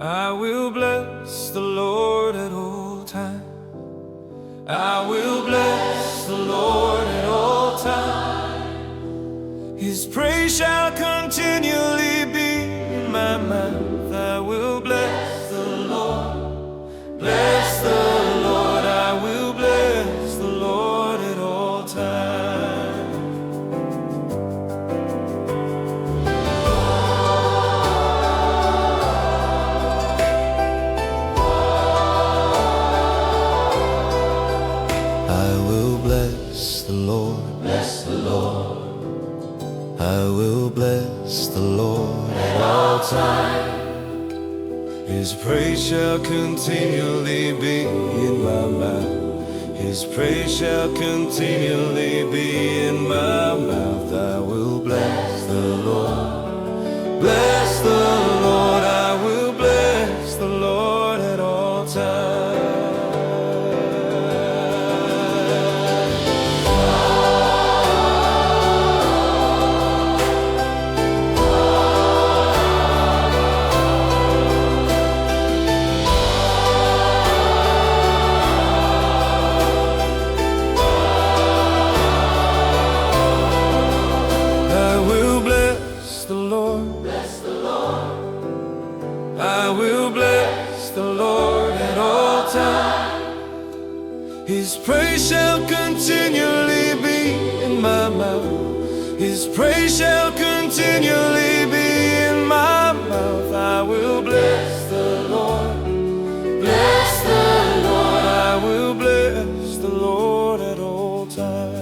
I will bless the Lord at all times. I will bless the Lord at all times. His praise shall continually be in my mouth. I will bless the Lord, bless the Lord. I will bless the Lord at all times. I will bless the Lord, bless the Lord. I will bless the Lord at all times. His praise shall continually be in my mouth. His praise shall continually be in my mouth. I will bless the Lord, bless the Lord. I will bless the Lord at all times. I will bless the Lord at all times. His praise shall continually be in my mouth. His praise shall continually be in my mouth. I will bless the Lord, bless the Lord. I will bless the Lord at all times.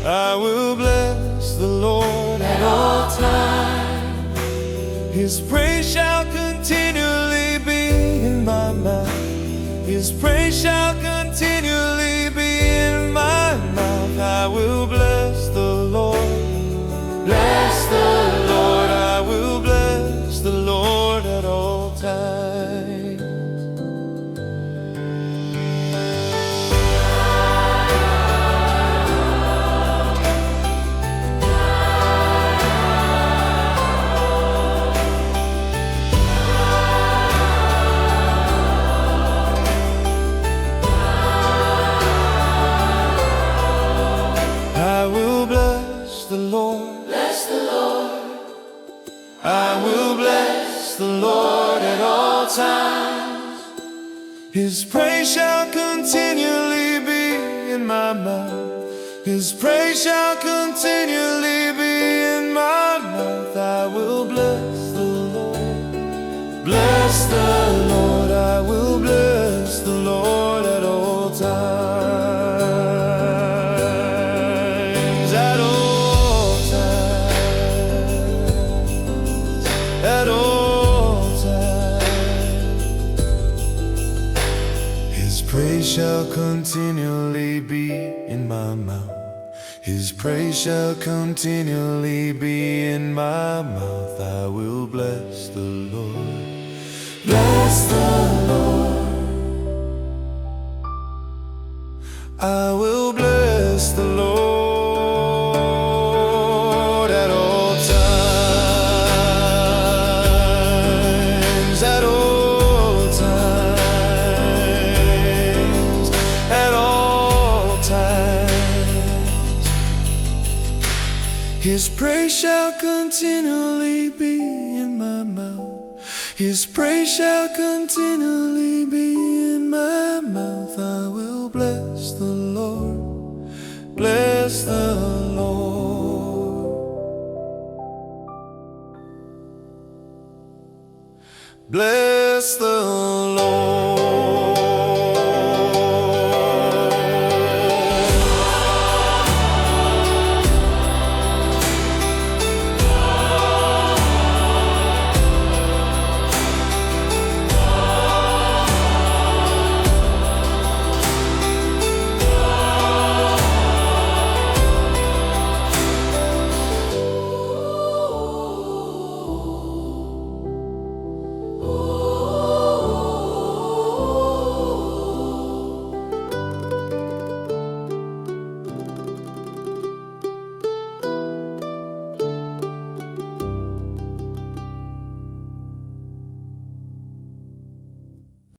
I will bless the Lord at all times. His praise shall continually be in my mouth. His praise shall continually be in my mouth. I will bless the Lord, bless the Lord. I will bless the Lord at all times. I will bless the Lord at all times. His praise shall continually be in my mouth. His praise shall continually be in my mouth. I will bless the Lord, bless the Lord. I will bless the Lord at all times. At all times, His praise shall continually be in my mouth. His praise shall continually be in my mouth. I will bless the Lord, bless the Lord. I will bless the Lord. His praise shall continually be in my mouth. His praise shall continually be in my mouth. I will bless the Lord, bless the Lord. Bless